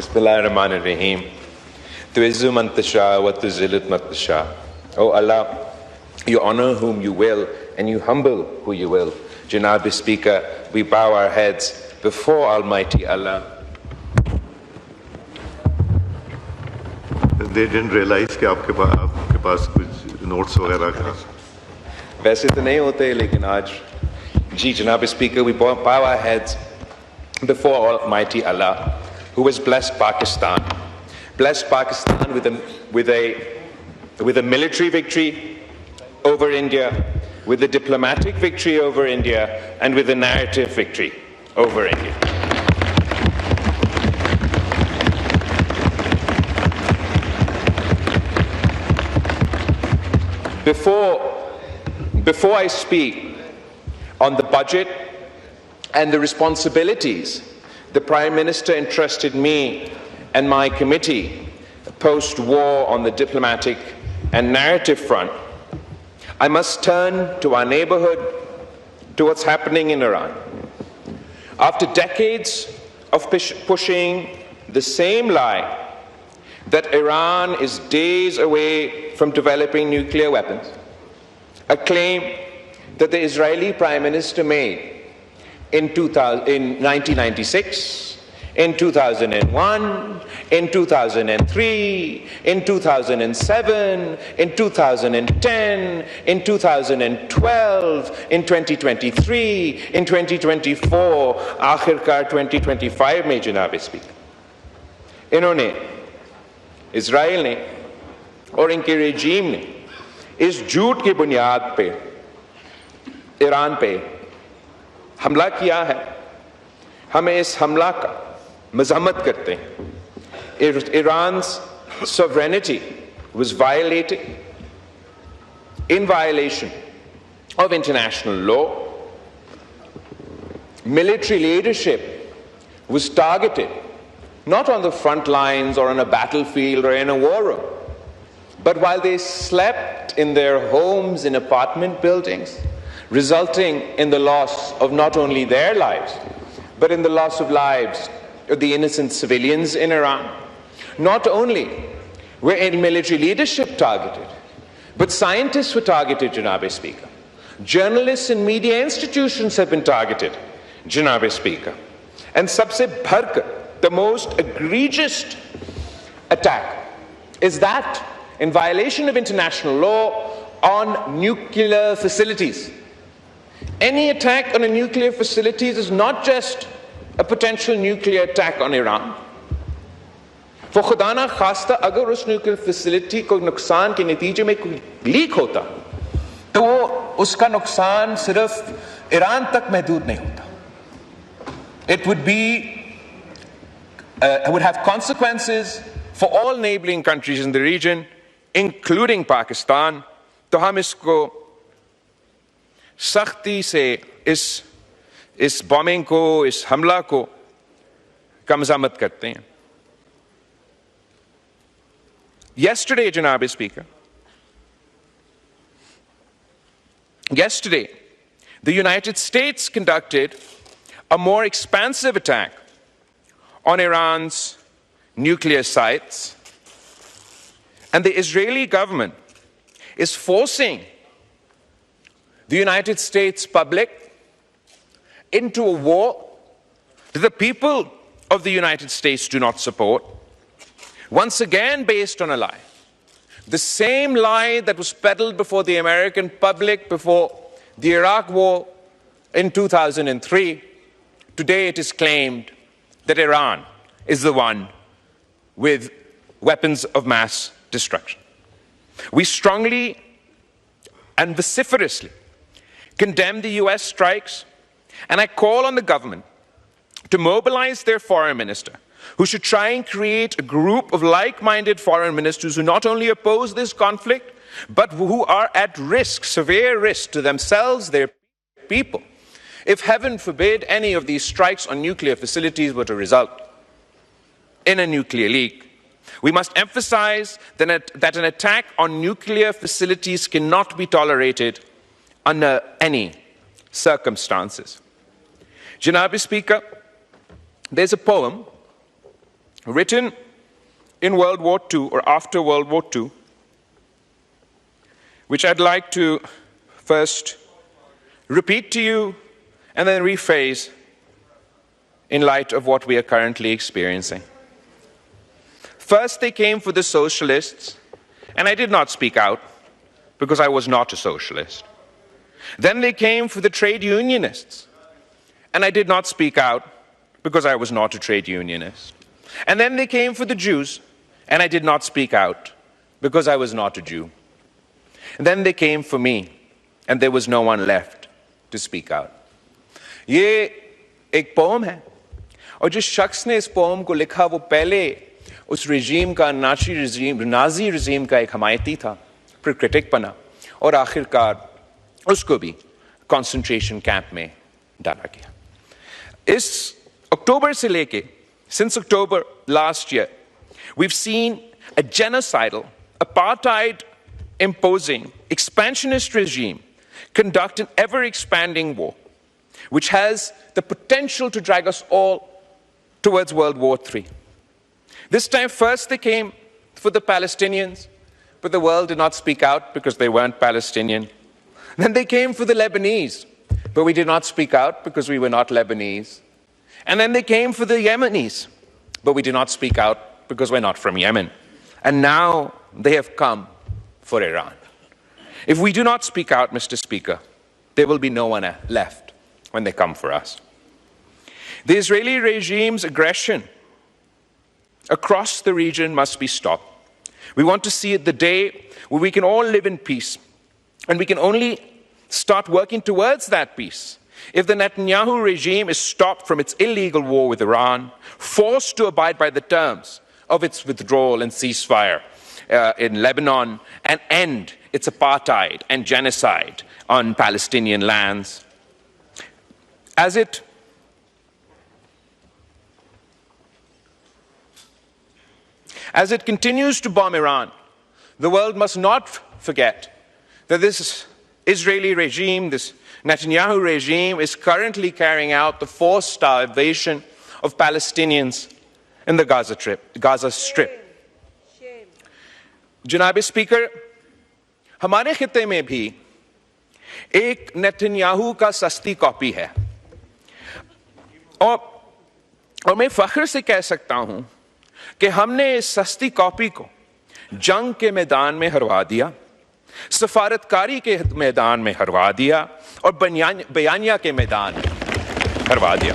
Bismillahir-Rahmanir-Rahim. Tu'izzu man tasha wa tuzillu man tasha. Oh Allah, you honor whom you will and you humble who you will. Janab Speaker, we bow our heads before Almighty Allah. They didn't realize कि आपके पास कुछ notes वगैरह का. वैसे तो नहीं होते लेकिन आज जी Janab Speaker, we bow our heads before Almighty Allah, who has blessed Pakistan with a military victory over India, with a diplomatic victory over India, and with a narrative victory over India. Before I speak on the budget and the responsibilities the Prime Minister entrusted me and my committee post-war on the diplomatic and narrative front, I must turn to our neighborhood, to what's happening in Iran. After decades of pushing the same lie that Iran is days away from developing nuclear weapons, a claim that the Israeli Prime Minister made in 1996, in 2001, in 2003, in 2007, in 2010, in 2012, in 2023, in 2024, आखिरकार 2025 में जनाब speaker इन्होंने Israel ने और इनके regime ने इस झूठ की बुनियाद पे ईरान पे हमला किया है. हमें इस हमला का मजम्मत करते हैं. Iran's sovereignty was violated in violation of international law. Military leadership was targeted not on the front lines or on a battlefield or in a war room, but while they slept in their homes in apartment buildings, resulting in the loss of not only their lives, but in the loss of lives of the innocent civilians in Iran. Not only were military leadership targeted, but scientists were targeted, Janab Speaker. Journalists and media institutions have been targeted, Janab Speaker. And sabse bharkar, the most egregious attack is that in violation of international law on nuclear facilities. Any attack on a nuclear facility is not just a potential nuclear attack on Iran. For खुदा ना खास्ता अगर उस nuclear facility को नुकसान के नतीजे में कोई लीक होता तो वो उसका नुकसान सिर्फ ईरान तक महदूद नहीं होता. It would have consequences for all neighboring countries in the region, including Pakistan. तो हम इसको सख्ती से इस बॉम्बिंग को, इस हमला को का मज़म्मत करते हैं. Yesterday, Janab Speaker, the United States conducted a more expansive attack on Iran's nuclear sites, and the Israeli government is forcing the United States public into a war that the people of the United States do not support, once again based on a lie. The same lie that was peddled before the American public before the Iraq war in 2003. Today it is claimed that Iran is the one with weapons of mass destruction. We strongly and vociferously condemn the US strikes, and I call on the government to mobilize their foreign minister, who should try and create a group of like-minded foreign ministers who not only oppose this conflict, but who are at risk, severe risk to themselves, their people, if heaven forbid any of these strikes on nuclear facilities were to result in a nuclear leak. We must emphasize that an attack on nuclear facilities cannot be tolerated under any circumstances. Janab Speaker, there's a poem written in World War II or after World War II, which I'd like to first repeat to you and then rephrase in light of what we are currently experiencing. First, they came for the socialists, and I did not speak out because I was not a socialist. Then they came for the trade unionists, and I did not speak out because I was not a trade unionist. And then they came for the Jews, and I did not speak out because I was not a Jew. And then they came for me, and there was no one left to speak out. ये एक pome है, और जिस शख्स ने इस pome को लिखा वो पहले उस रिजीम का नाजी रिजीम का एक हमायती था, फिर क्रिटिक बना और आखिरकार उसको भी कंसंट्रेशन कैंप में डाला गया. इस अक्टूबर से लेके, since October last year, we've seen a genocidal, apartheid imposing, expansionist regime conduct an ever-expanding war, which has the potential to drag us all towards World War III. This time, first they came for the Palestinians, but the world did not speak out because they weren't Palestinian. Then they came for the Lebanese, but we did not speak out because we were not Lebanese. And then they came for the Yemenis, but we did not speak out because we're not from Yemen. And now they have come for Iran. If we do not speak out, Mr. Speaker, there will be no one left when they come for us. The Israeli regime's aggression across the region must be stopped. We want to see it the day where we can all live in peace, and we can only start working towards that peace if the Netanyahu regime is stopped from its illegal war with Iran, forced to abide by the terms of its withdrawal and ceasefire in Lebanon, and end its apartheid and genocide on Palestinian lands. As it continues to bomb Iran, the world must not forget that this Israeli regime, this Netanyahu regime, is currently carrying out the forced starvation of Palestinians in the Gaza Strip. जनाब speaker, हमारे खित्ते में भी एक Netanyahu का सस्ती copy है, और मैं फख्र से कह सकता हूं कि हमने इस सस्ती कॉपी को जंग के मैदान में हरवा दिया, सफारतकारी के मैदान में हरवा दिया और बयानिया के मैदान में हरवा दिया.